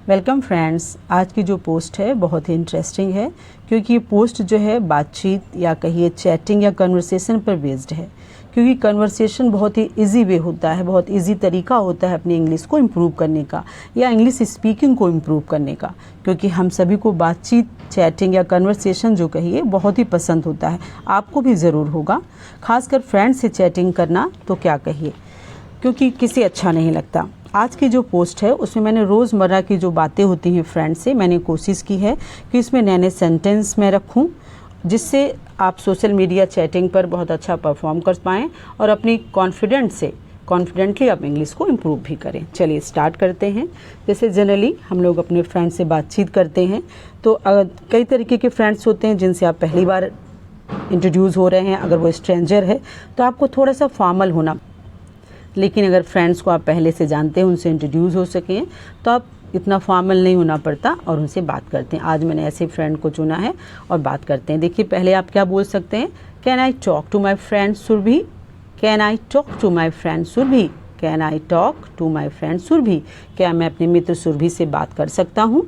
Welcome friends. आज की जो पोस्ट है बहुत ही इंटरेस्टिंग है क्योंकि ये पोस्ट जो है बातचीत या कहिए चैटिंग या कन्वर्सेशन पर बेस्ड है। क्योंकि कन्वर्सेशन बहुत ही इजी वे होता है, बहुत इजी तरीका होता है अपनी इंग्लिश को इम्प्रूव करने का या इंग्लिश स्पीकिंग को इम्प्रूव करने का। क्योंकि हम सभी को बातचीत, चैटिंग या कन्वर्सेशन जो कहिए बहुत ही पसंद होता है, आपको भी ज़रूर होगा। खासकर फ्रेंड से चैटिंग करना तो क्या कहिए, क्योंकि किसी अच्छा नहीं लगता। आज की जो पोस्ट है उसमें मैंने रोज़मर्रा की जो बातें होती हैं फ्रेंड से, मैंने कोशिश की है कि इसमें नए नए सेंटेंस मैं रखूं जिससे आप सोशल मीडिया चैटिंग पर बहुत अच्छा परफॉर्म कर पाएँ और अपनी कॉन्फिडेंटली आप इंग्लिश को इम्प्रूव भी करें। चलिए स्टार्ट करते हैं। जैसे जनरली हम लोग अपने फ्रेंड से बातचीत करते हैं तो कई तरीके के फ्रेंड्स होते हैं जिनसे आप पहली बार इंट्रोड्यूस हो रहे हैं। अगर वो स्ट्रेंजर है तो आपको थोड़ा सा फॉर्मल होना, लेकिन अगर फ्रेंड्स को आप पहले से जानते हैं, उनसे इंट्रोड्यूस हो सकें तो आप इतना फॉर्मल नहीं होना पड़ता और उनसे बात करते हैं। आज मैंने ऐसे फ्रेंड को चुना है और बात करते हैं। देखिए पहले आप क्या बोल सकते हैं, can I talk to my friend Surabhi. Can I talk to my friend Surabhi. Can I talk to my friend Surabhi. क्या मैं अपने मित्र सुरभि से बात कर सकता हूँ?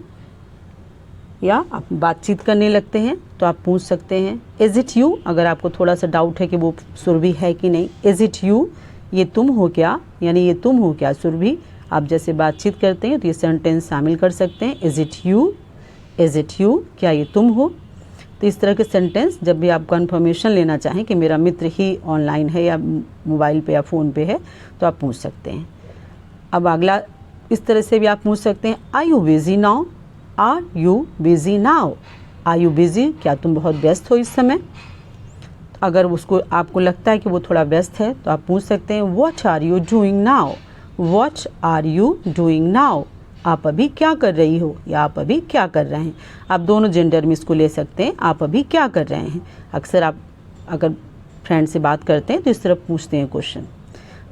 या आप बातचीत करने लगते हैं तो आप पूछ सकते हैं इज़ इट यू। अगर आपको थोड़ा सा डाउट है कि वो सुरभि है कि नहीं, इज़ इट यू, ये तुम हो क्या, यानी ये तुम हो क्या सुरभि। आप जैसे बातचीत करते हैं तो ये सेंटेंस शामिल कर सकते हैं, is it you, is it you, क्या ये तुम हो। तो इस तरह के सेंटेंस जब भी आप कंफर्मेशन लेना चाहें कि मेरा मित्र ही ऑनलाइन है या मोबाइल पे या फ़ोन पे है तो आप पूछ सकते हैं। अब अगला इस तरह से भी आप पूछ सकते हैं, are you busy now. Are you busy now. Are you busy, क्या तुम बहुत व्यस्त हो इस समय। अगर उसको आपको लगता है कि वो थोड़ा व्यस्त है तो आप पूछ सकते हैं what are you doing now. What are you doing now, आप अभी क्या कर रही हो या आप अभी क्या कर रहे हैं। आप दोनों जेंडर में इसको ले सकते हैं, आप अभी क्या कर रहे हैं। अक्सर आप अगर फ्रेंड से बात करते हैं तो इस तरह पूछते हैं क्वेश्चन,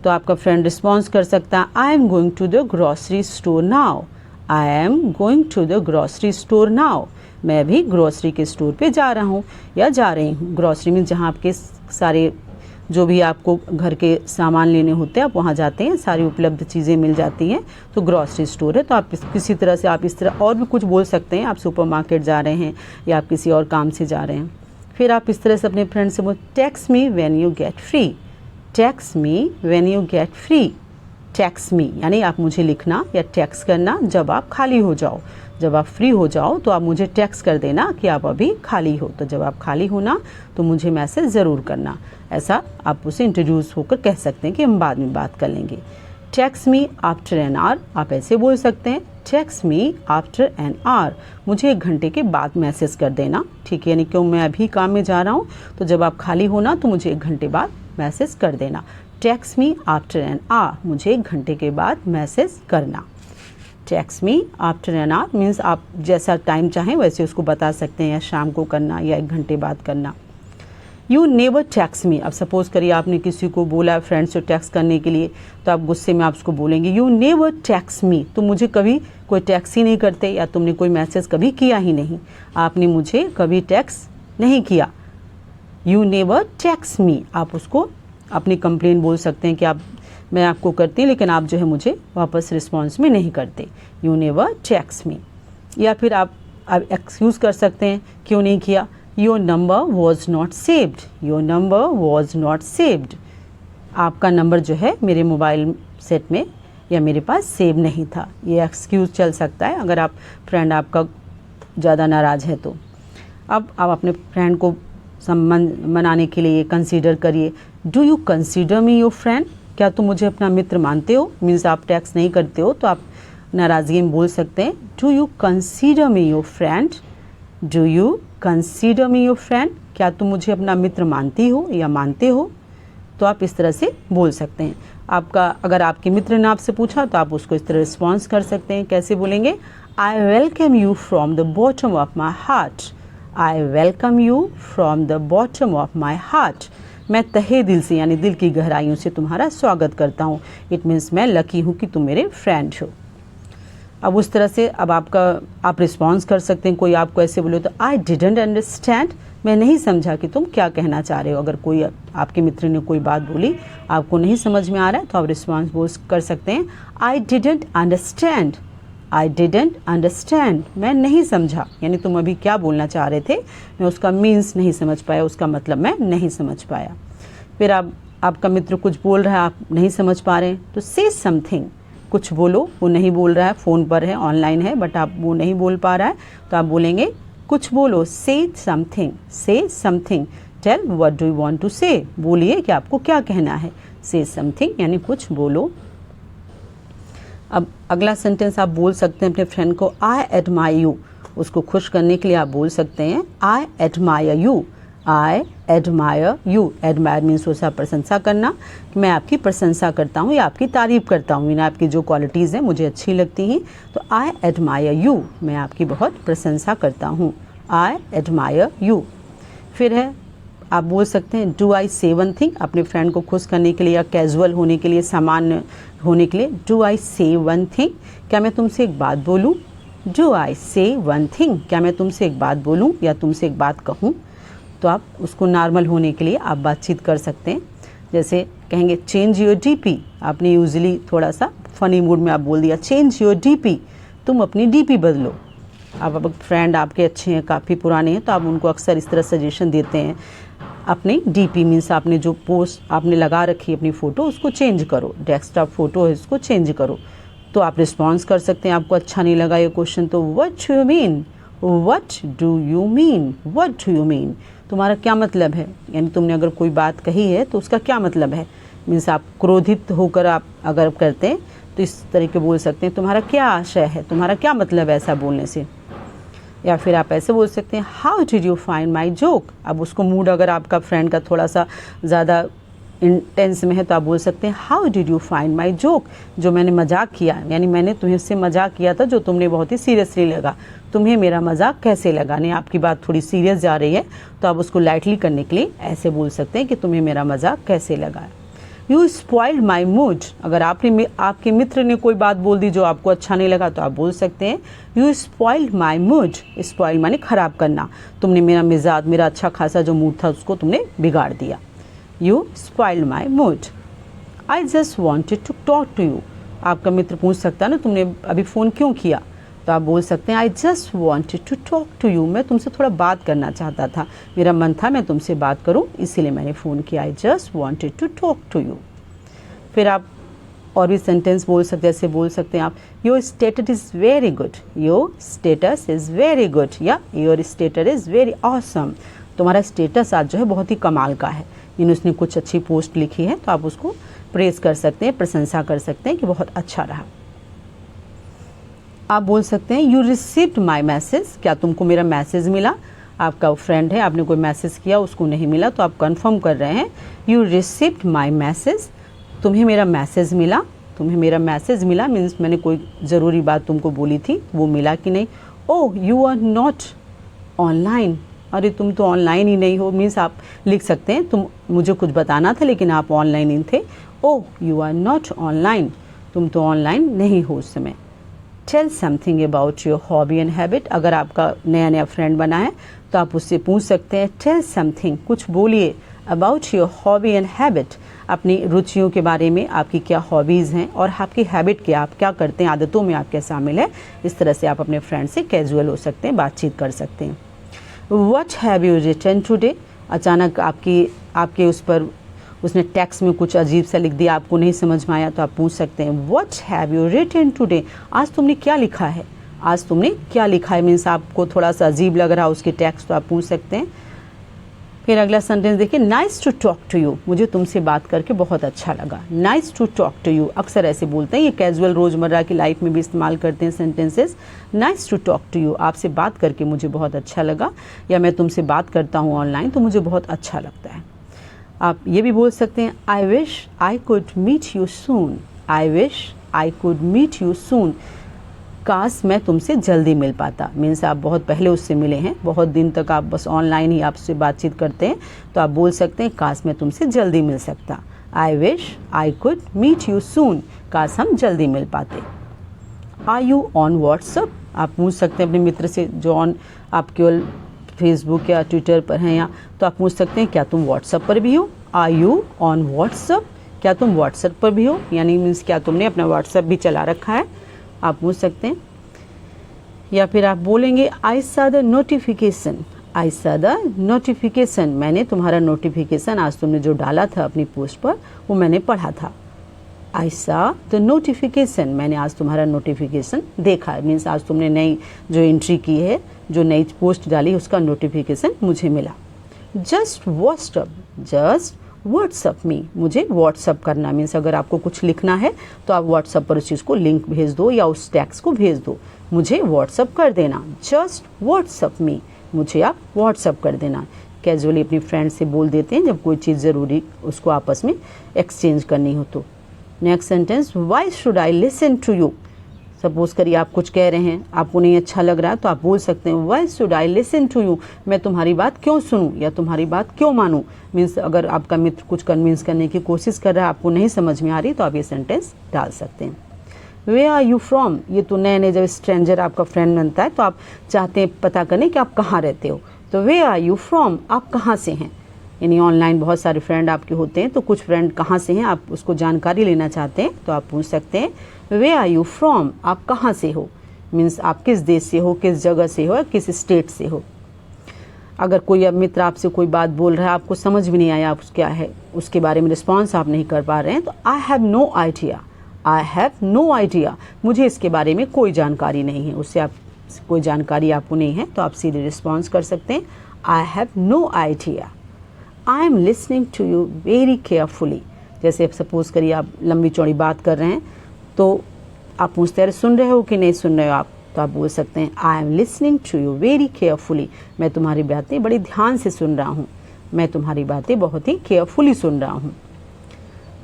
तो आपका फ्रेंड रिस्पॉन्स कर सकता है, I am going to the grocery store now. I am going to the grocery store now, मैं अभी ग्रॉसरी के स्टोर पे जा रहा हूँ या जा रही हूँ। ग्रॉसरी में जहाँ आपके सारे जो भी आपको घर के सामान लेने होते हैं आप वहाँ जाते हैं, सारी उपलब्ध चीज़ें मिल जाती हैं तो ग्रॉसरी स्टोर है। तो आप किसी तरह से आप इस तरह और भी कुछ बोल सकते हैं, आप सुपरमार्केट जा रहे हैं या आप किसी और काम से जा रहे हैं। फिर आप इस तरह से अपने फ्रेंड से बोल, text me when you get free. Text me when you get free. Text me यानी आप मुझे लिखना या टेक्स्ट करना जब आप खाली हो जाओ। जब आप फ्री हो जाओ तो आप मुझे टेक्स्ट कर देना कि आप अभी खाली हो। तो जब आप खाली हो ना तो मुझे मैसेज ज़रूर करना। ऐसा आप उसे इंट्रोड्यूस होकर कह सकते हैं कि हम बाद में बात कर लेंगे। Text me after an hour, आप ऐसे बोल सकते हैं, text me after an hour, मुझे 1 घंटे के बाद मैसेज कर देना। ठीक है, यानी क्यों मैं अभी काम में जा रहा हूँ तो जब आप खाली हो ना तो मुझे 1 घंटे बाद मैसेज कर देना। Text me after an hour, मुझे 1 घंटे के बाद मैसेज करना। Text me after an hour means आप जैसा टाइम चाहें वैसे उसको बता सकते हैं, या शाम को करना या 1 घंटे बाद करना। यू नेवर टेक्स्ट मी, अब सपोज करिए आपने किसी को बोला फ्रेंड्स को टेक्स्ट करने के लिए तो आप गुस्से में आप उसको बोलेंगे यू नेवर टेक्स्ट मी, तुम मुझे कभी कोई टेक्स्ट ही नहीं करते या तुमने कोई मैसेज कभी किया ही नहीं, आपने मुझे कभी टेक्स्ट नहीं किया। यू नेवर टेक्स्ट मी, आप उसको अपनी कंप्लेन बोल सकते हैं कि आप मैं आपको करती लेकिन आप जो है मुझे वापस रिस्पॉन्स में नहीं करते। You never text me. या फिर आप एक्सक्यूज़ कर सकते हैं क्यों नहीं किया, your number was not saved. Your number was not saved, आपका नंबर जो है मेरे मोबाइल सेट में या मेरे पास सेव नहीं था। ये एक्सक्यूज़ चल सकता है अगर आप फ्रेंड आपका ज़्यादा नाराज़ है तो। अब आप अपने फ्रेंड को संबंध मनाने के लिए कंसीडर करिए, do you consider me your friend, क्या तुम मुझे अपना मित्र मानते हो। मीन्स आप टेक्स्ट नहीं करते हो तो आप नाराज़गी में बोल सकते हैं do you consider me your friend. Do you consider me your friend, क्या तुम मुझे अपना मित्र मानती हो या मानते हो। तो आप इस तरह से बोल सकते हैं। आपका अगर आपके मित्र ने आपसे पूछा तो आप उसको इस तरह रिस्पॉन्स कर सकते हैं। कैसे बोलेंगे, I welcome you from the bottom of my heart. I welcome you from the bottom of my heart, मैं तहे दिल से यानी दिल की गहराइयों से तुम्हारा स्वागत करता हूँ। इट मीन्स मैं लकी हूँ कि तुम मेरे फ्रेंड हो। अब उस तरह से अब आप रिस्पॉन्स कर सकते हैं। कोई आपको ऐसे बोले तो आई डिडंट अंडरस्टैंड, मैं नहीं समझा कि तुम क्या कहना चाह रहे हो। अगर कोई आपके मित्र ने कोई बात बोली आपको नहीं समझ में आ रहा है तो आप रिस्पॉन्स कर सकते हैं I didn't understand. I didn't understand, मैं नहीं समझा, यानी तुम अभी क्या बोलना चाह रहे थे, मैं उसका मीन्स नहीं समझ पाया, उसका मतलब मैं नहीं समझ पाया। फिर आपका मित्र कुछ बोल रहा है, आप नहीं समझ पा रहे हैं, तो से समथिंग, कुछ बोलो। वो नहीं बोल रहा है, फ़ोन पर है, ऑनलाइन है, बट आप वो नहीं बोल पा रहा है, तो आप बोलेंगे कुछ बोलो, say something, say something. Tell what do you want to say, बोलिए कि आपको क्या कहना है। से समथिंग यानी कुछ बोलो। अब अगला सेंटेंस आप बोल सकते हैं अपने फ्रेंड को, आई एडमायर यू। उसको खुश करने के लिए आप बोल सकते हैं I admire you, I admire you. Admire means उसका प्रशंसा करना, कि मैं आपकी प्रशंसा करता हूँ या आपकी तारीफ़ करता हूँ, यानी आपकी जो क्वालिटीज़ हैं मुझे अच्छी लगती हैं, तो आई एडमायर यू, मैं आपकी बहुत प्रशंसा करता हूँ, आई एडमायर यू। फिर है, आप बोल सकते हैं डू आई से वन थिंग, अपने फ्रेंड को खुश करने के लिए या कैजुअल होने के लिए, सामान्य होने के लिए। डू आई से वन थिंग, क्या मैं तुमसे एक बात बोलूँ। डू आई से वन थिंग, क्या मैं तुमसे एक बात बोलूँ या तुमसे एक बात कहूँ। तो आप उसको नॉर्मल होने के लिए आप बातचीत कर सकते हैं। जैसे कहेंगे चेंज योर डीपी, आपने यूजुअली थोड़ा सा फनी मूड में आप बोल दिया चेंज योर डीपी, तुम अपनी डीपी बदलो। अब फ्रेंड आपके अच्छे हैं, काफ़ी पुराने हैं, तो आप उनको अक्सर इस तरह सजेशन देते हैं, अपनी डीपी मीन्स आपने जो पोस्ट आपने लगा रखी है अपनी फ़ोटो, उसको चेंज करो, डेस्कटॉप फ़ोटो है उसको चेंज करो। तो आप रिस्पॉन्स कर सकते हैं, आपको अच्छा नहीं लगा ये क्वेश्चन, तो what do you mean, what do you mean, what do you mean, तुम्हारा क्या मतलब है। यानी तुमने अगर कोई बात कही है तो उसका क्या मतलब है, मीन्स आप क्रोधित होकर आप अगर करते हैं तो इस तरीके बोल सकते हैं तुम्हारा क्या आशय है, तुम्हारा क्या मतलब है ऐसा बोलने से। या फिर आप ऐसे बोल सकते हैं how did you find my joke. अब उसको मूड अगर आपका फ्रेंड का थोड़ा सा ज़्यादा इंटेंस में है तो आप बोल सकते हैं how did you find my joke, जो मैंने मजाक किया, यानी मैंने तुम्हें उससे मजाक किया था जो तुमने बहुत ही सीरियसली लगा, तुम्हें मेरा मजाक कैसे लगा। नहीं, आपकी बात थोड़ी सीरियस जा रही है तो आप उसको लाइटली करने के लिए ऐसे बोल सकते हैं कि तुम्हें मेरा मजाक कैसे लगा। यू स्पॉइल्ड माई मूड, अगर आपके मित्र ने कोई बात बोल दी जो आपको अच्छा नहीं लगा तो आप बोल सकते हैं you spoiled my mood. Spoil माने खराब करना, तुमने मेरा मिजाज, मेरा अच्छा खासा जो मूड था उसको तुमने बिगाड़ दिया। You spoiled my mood. I just wanted to talk to you, आपका मित्र पूछ सकता है ना तुमने अभी फ़ोन क्यों किया, तो आप बोल सकते हैं I just wanted to talk to you, मैं तुमसे थोड़ा बात करना चाहता था, मेरा मन था मैं तुमसे बात करूं इसीलिए मैंने फ़ोन किया, I just wanted to talk to you. फिर आप और भी सेंटेंस बोल सकते हैं, ऐसे बोल सकते हैं आप your status is very good, your status is very good, या your status is very awesome, तुम्हारा स्टेटस आज जो है बहुत ही कमाल का है, यानी उसने कुछ अच्छी पोस्ट लिखी है तो आप उसको प्रेज़ कर सकते हैं, प्रशंसा कर सकते हैं कि बहुत अच्छा रहा। आप बोल सकते हैं यू रिसीव्ड माई मैसेज, क्या तुमको मेरा मैसेज मिला। आपका फ्रेंड है, आपने कोई मैसेज किया उसको नहीं मिला तो आप कंफर्म कर रहे हैं यू रिसीव्ड माई मैसेज, तुम्हें मेरा मैसेज मिला। तुम्हें मेरा मैसेज मिला मीन्स मैंने कोई ज़रूरी बात तुमको बोली थी वो मिला कि नहीं। Oh you are not online, अरे तुम तो ऑनलाइन ही नहीं हो, मीन्स आप लिख सकते हैं तुम मुझे कुछ बताना था लेकिन आप ऑनलाइन नहीं थे। Oh you are not online, तुम तो ऑनलाइन नहीं हो उस समय। Tell something about your hobby and habit, अगर आपका नया नया फ्रेंड बना है तो आप उससे पूछ सकते हैं टेल समथिंग, कुछ बोलिए, about your hobby and habit, अपनी रुचियों के बारे में, आपकी क्या हॉबीज़ हैं और आपकी हैबिट क्या, आप क्या करते हैं, आदतों में आप क्या शामिल है। इस तरह से आप अपने फ्रेंड से कैजुअल हो सकते हैं, बातचीत कर सकते हैं। What have you written today, अचानक आपके उस पर उसने टेक्स्ट में कुछ अजीब सा लिख दिया, आपको नहीं समझ में आया तो आप पूछ सकते हैं what have you written today, आज तुमने क्या लिखा है, आज तुमने क्या लिखा है, मीन्स आपको थोड़ा सा अजीब लग रहा है उसके टेक्स्ट तो आप पूछ सकते हैं। फिर अगला सेंटेंस देखिए nice to talk to you, मुझे तुमसे बात करके बहुत अच्छा लगा। Nice to talk to you अक्सर ऐसे बोलते हैं, ये कैजुअल रोज़मर्रा की लाइफ में भी इस्तेमाल करते हैं sentences. Nice to talk to you, आपसे बात करके मुझे बहुत अच्छा लगा, या मैं तुमसे बात करता हूँ ऑनलाइन तो मुझे बहुत अच्छा लगता है। आप ये भी बोल सकते हैं I wish I could meet you soon, I wish I could meet you soon, काश मैं तुमसे जल्दी मिल पाता, मीन्स आप बहुत पहले उससे मिले हैं, बहुत दिन तक आप बस ऑनलाइन ही आपसे बातचीत करते हैं तो आप बोल सकते हैं काश मैं तुमसे जल्दी मिल सकता। I wish I could meet you soon, काश हम जल्दी मिल पाते। आर यू ऑन व्हाट्सअप, आप पूछ सकते हैं अपने मित्र से जो आप केवल फेसबुक या ट्विटर पर हैं या, तो आप पूछ सकते हैं क्या तुम व्हाट्सएप पर भी हो। आर यू ऑन व्हाट्सएप, क्या तुम व्हाट्सएप पर भी हो, यानी मीन्स क्या तुमने अपना व्हाट्सएप भी चला रखा है, आप पूछ सकते हैं। या फिर आप बोलेंगे I saw the notification, I saw the notification, मैंने तुम्हारा नोटिफिकेशन आज तुमने जो डाला था अपनी पोस्ट पर वो मैंने पढ़ा था। आई सॉ द नोटिफिकेशन, मैंने आज तुम्हारा नोटिफिकेशन देखा, मीन्स आज तुमने नई जो एंट्री की है, जो नई पोस्ट डाली उसका नोटिफिकेशन मुझे मिला। Just WhatsApp, just WhatsApp me, मुझे व्हाट्सअप करना, मीन्स अगर आपको कुछ लिखना है तो आप व्हाट्सअप पर उस चीज़ को लिंक भेज दो या उस टेक्स्ट को भेज दो, मुझे व्हाट्सअप कर देना। जस्ट व्हाट्सअप मी, मुझे आप व्हाट्सअप कर देना। कैजुअली अपनी फ्रेंड से बोल देते हैं जब कोई चीज़ ज़रूरी उसको आपस में एक्सचेंज करनी हो तो। Next sentence, why should I listen to you, suppose करिए आप कुछ कह रहे हैं, आपको नहीं अच्छा लग रहा है तो आप बोल सकते हैं why should I listen to you, मैं तुम्हारी बात क्यों सुनूं या तुम्हारी बात क्यों मानूं। मीन्स अगर आपका मित्र कुछ कन्विंस करने की कोशिश कर रहा है, आपको नहीं समझ में आ रही, तो आप ये सेंटेंस डाल सकते हैं। वे आर यू फ्रॉम, ये तो नए नए जब स्ट्रेंजर आपका फ्रेंड बनता है तो आप चाहते हैं पता करने कि आप कहाँ रहते हो, तो वे आर यू फ्रॉम, आप कहाँ से हैं। यानी ऑनलाइन बहुत सारे फ्रेंड आपके होते हैं, तो कुछ फ्रेंड कहाँ से हैं आप उसको जानकारी लेना चाहते हैं तो आप पूछ सकते हैं वे आर यू फ्रॉम, आप कहाँ से हो, मीन्स आप किस देश से हो, किस जगह से हो, किस स्टेट से हो। अगर कोई अब मित्र आपसे कोई बात बोल रहा है, आपको समझ भी नहीं आया आप क्या है उसके बारे में रिस्पॉन्स आप नहीं कर पा रहे हैं, तो I have no idea, I have no idea, मुझे इसके बारे में कोई जानकारी नहीं है, उससे आप कोई जानकारी आपको नहीं है तो आप सीधे रिस्पॉन्स कर सकते हैं I have no idea. I am listening to you very carefully, जैसे सपोज करिए आप लंबी चौड़ी बात कर रहे हैं तो आप पूछते हैं सुन रहे हो कि नहीं सुन रहे हो आप, तो आप बोल सकते हैं I am listening to you very carefully, मैं तुम्हारी बातें बड़ी ध्यान से सुन रहा हूँ, मैं तुम्हारी बातें बहुत ही केयरफुली सुन रहा हूँ।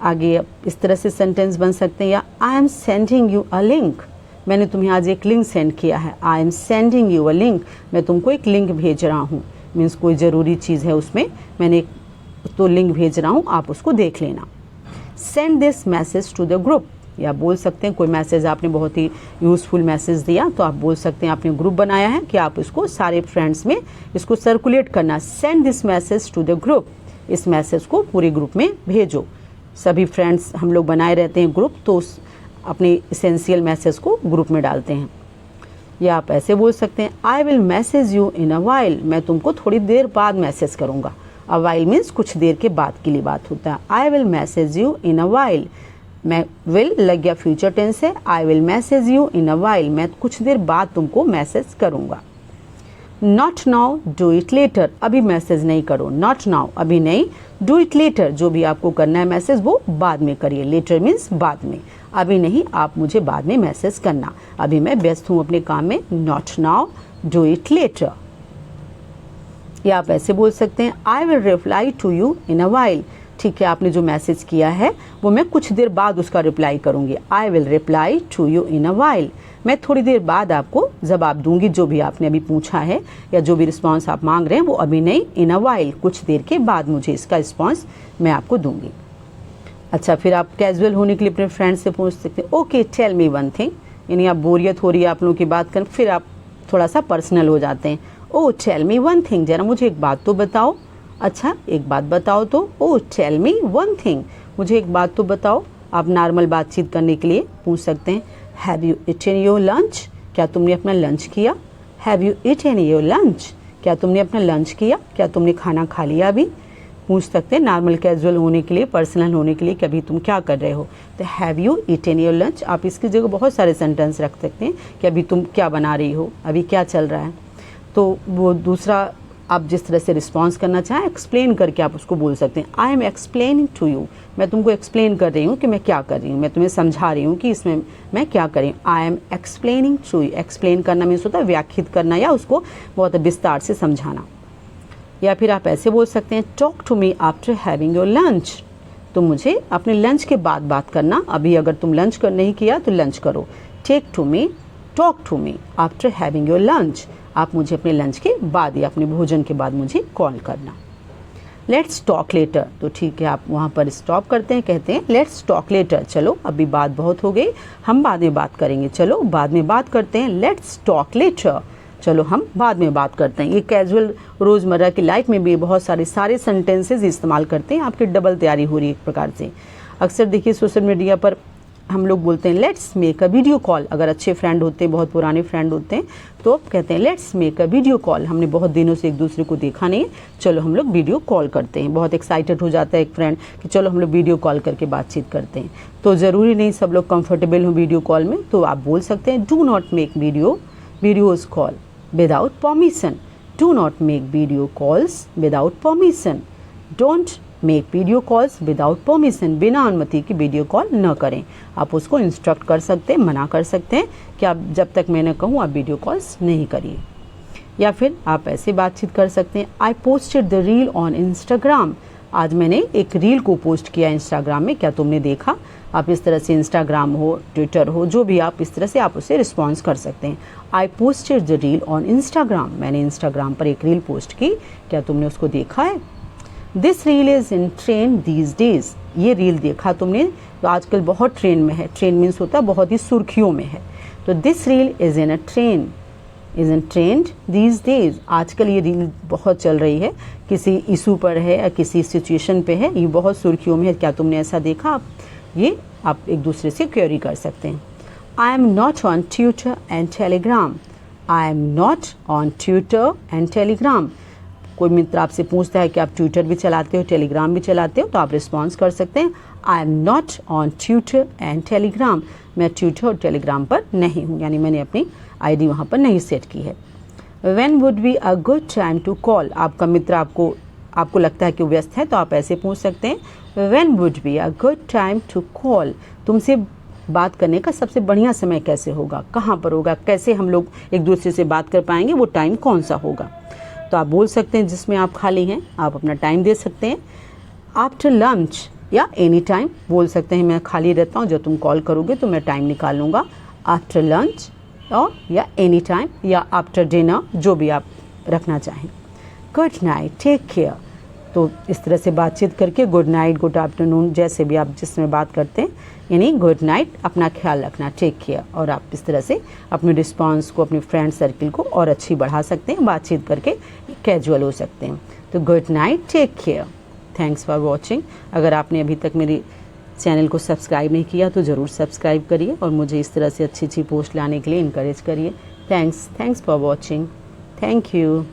आगे इस तरह से सेंटेंस बन सकते हैं, या I am sending you a link, मैंने तुम्हें आज एक लिंक सेंड किया है, I am sending you a link, मैं तुमको एक लिंक भेज रहा हूँ, मीन्स कोई ज़रूरी चीज़ है उसमें मैंने तो लिंक भेज रहा हूँ, आप उसको देख लेना। Send this message to the group, या बोल सकते हैं कोई मैसेज आपने बहुत ही यूज़फुल मैसेज दिया तो आप बोल सकते हैं आपने ग्रुप बनाया है कि आप इसको सारे फ्रेंड्स में इसको सर्कुलेट करना। Send this message to the group, इस मैसेज को पूरे ग्रुप में भेजो। सभी फ्रेंड्स हम लोग बनाए रहते हैं ग्रुप, तो उस अपने इसेंशियल मैसेज को ग्रुप में डालते हैं। या आप ऐसे बोल सकते हैं I will message you in a while, मैं तुमको थोड़ी देर बाद मैसेज करूँगा। अ वाइल मीन्स कुछ देर के बाद के लिए बात होता है। I will message you in a while, मैं विल लग गया फ्यूचर टेंस है, I will message you in a while, मैं कुछ देर बाद तुमको मैसेज करूँगा। Not now do it letter, अभी मैसेज नहीं करो, नॉट नाउ अभी नहीं, डू इट लेटर जो भी आपको करना है मैसेज वो बाद में करिए, लेटर मीन्स बाद में, अभी नहीं आप मुझे बाद में मैसेज करना, अभी मैं व्यस्त हूँ अपने काम में। Not now do it later. या आप ऐसे बोल सकते हैं I will reply to you in a while, ठीक है आपने जो मैसेज किया है वो मैं कुछ देर बाद उसका रिप्लाई करूंगी। I will reply to you in a while, मैं थोड़ी देर बाद आपको जवाब दूंगी जो भी आपने अभी पूछा है या जो भी रिस्पांस आप मांग रहे हैं वो अभी नहीं, इन अ वाइल कुछ देर के बाद मुझे इसका रिस्पांस मैं आपको दूंगी। अच्छा, फिर आप कैजुअल होने के लिए अपने फ्रेंड से पूछ सकते हैं okay tell me one thing, यानी आप बोरियत हो रही है आप लोगों की बात कर, फिर आप थोड़ा सा पर्सनल हो जाते हैं। ओ टेल मी वन थिंग, जरा मुझे एक बात तो बताओ। अच्छा एक बात बताओ तो, ओ टेल मी वन थिंग, मुझे एक बात तो बताओ। आप नॉर्मल बातचीत करने के लिए पूछ सकते हैं have you eaten your lunch, क्या तुमने अपना लंच किया। Have you eaten your lunch, क्या तुमने अपना लंच किया, क्या तुमने खाना खा लिया अभी। पूछ सकते हैं नॉर्मल कैजुअल होने के लिए, पर्सनल होने के लिए कि अभी तुम क्या कर रहे हो, तो have you eaten your lunch. आप इसकी जगह बहुत सारे सेंटेंस रख सकते हैं कि अभी तुम क्या बना रही हो, अभी क्या चल रहा है। तो वो दूसरा आप जिस तरह से रिस्पॉन्स करना चाहें एक्सप्लेन करके आप उसको बोल सकते हैं I am explaining to you, मैं तुमको एक्सप्लेन कर रही हूँ कि मैं क्या कर रही हूँ, मैं तुम्हें समझा रही हूँ कि इसमें मैं क्या कर रही हूँ। I am explaining to you, explain करना मीन्स होता है व्याख्यात करना या उसको बहुत विस्तार से समझाना। या फिर आप ऐसे बोल सकते हैं talk to me after having your lunch, तो मुझे अपने लंच के बाद बात करना, अभी अगर तुम लंच कर नहीं किया तो लंच करो। Take to me, talk to me after having your lunch, आप मुझे अपने लंच के बाद या अपने भोजन के बाद मुझे कॉल करना। लेट्स टॉक लेटर, तो ठीक है आप वहाँ पर स्टॉप करते हैं, कहते हैं लेट्स टॉक लेटर, चलो अभी बात बहुत हो गई, हम बाद में बात करेंगे, चलो बाद में बात करते हैं। लेट्स टॉक लेटर, चलो हम बाद में बात करते हैं। ये कैजुअल रोज़मर्रा की लाइफ में भी बहुत सारे सेंटेंसेस इस्तेमाल करते हैं, आपकी डबल तैयारी हो रही है एक प्रकार से। अक्सर देखिए सोशल मीडिया पर हम लोग बोलते हैं let's make a video call. अगर अच्छे फ्रेंड होते हैं, बहुत पुराने फ्रेंड होते हैं, तो कहते हैं let's make a video call. हमने बहुत दिनों से एक दूसरे को देखा नहीं है, चलो हम लोग वीडियो कॉल करते हैं। बहुत एक्साइटेड हो जाता है एक फ्रेंड कि चलो हम लोग वीडियो कॉल करके बातचीत करते हैं। तो ज़रूरी नहीं सब लोग कंफर्टेबल हो वीडियो कॉल में, तो आप बोल सकते हैं do not make videos call without permission. Do not make video calls without permission. Don't make video calls without permission. बिना अनुमति की वीडियो कॉल न करें। आप उसको इंस्ट्रक्ट कर सकते हैं, मना कर सकते हैं कि आप जब तक मैं न कहूँ आप वीडियो कॉल्स नहीं करिए। या फिर आप ऐसे बातचीत कर सकते हैं, I posted the reel on Instagram. आज मैंने एक रील को पोस्ट किया इंस्टाग्राम में, क्या तुमने देखा? आप इस तरह से इंस्टाग्राम हो, ट्विटर हो, जो भी आप इस तरह से आप उसे रिस्पॉन्स कर सकते हैं। I posted the reel on Instagram. मैंने इंस्टाग्राम पर एक रील पोस्ट की, क्या तुमने उसको देखा है? This reel is in trend these days. ये रील देखा तुमने, तो आजकल बहुत ट्रेंड में है। ट्रेंड मीन्स होता है बहुत ही सुर्खियों में है। तो this reel is in trend these days. आजकल ये रील बहुत चल रही है, किसी इशू पर है या किसी सिचुएशन पे है, ये बहुत सुर्खियों में है, क्या तुमने ऐसा देखा? ये आप एक दूसरे से क्वेरी कर सकते हैं। I am not on Twitter and Telegram. I am not on Twitter and Telegram. कोई मित्र आपसे पूछता है कि आप ट्विटर भी चलाते हो, टेलीग्राम भी चलाते हो, तो आप रिस्पॉन्स कर सकते हैं I am not on Twitter and Telegram. मैं ट्विटर और टेलीग्राम पर नहीं हूँ, यानी मैंने अपनी आईडी वहाँ पर नहीं सेट की है। When would be a good time to call. आपका मित्र आपको लगता है कि वो व्यस्त है, तो आप ऐसे पूछ सकते हैं when would be a good time to call. तुमसे बात करने का सबसे बढ़िया समय कैसे होगा, कहाँ पर होगा, कैसे हम लोग एक दूसरे से बात कर पाएंगे, वो टाइम कौन सा होगा? तो आप बोल सकते हैं जिसमें आप खाली हैं, आप अपना टाइम दे सकते हैं। आफ्टर लंच या एनी टाइम बोल सकते हैं, मैं खाली रहता हूँ, जब तुम कॉल करोगे तो मैं टाइम निकाल लूँगा। आफ्टर लंच और या एनी टाइम या आफ्टर डिनर, जो भी आप रखना चाहें। Good night, take care. तो इस तरह से बातचीत करके गुड नाइट, गुड आफ्टरनून, जैसे भी आप जिसमें बात करते हैं, यानी गुड नाइट, अपना ख्याल रखना, टेक केयर। और आप इस तरह से अपने रिस्पांस को, अपने फ्रेंड सर्किल को और अच्छी बढ़ा सकते हैं, बातचीत करके कैजुअल हो सकते हैं। तो good night, take care, thanks for watching. अगर आपने अभी तक मेरी चैनल को सब्सक्राइब नहीं किया तो ज़रूर सब्सक्राइब करिए और मुझे इस तरह से अच्छी अच्छी पोस्ट लाने के लिए इनकरेज करिए। Thanks for watching, thank you.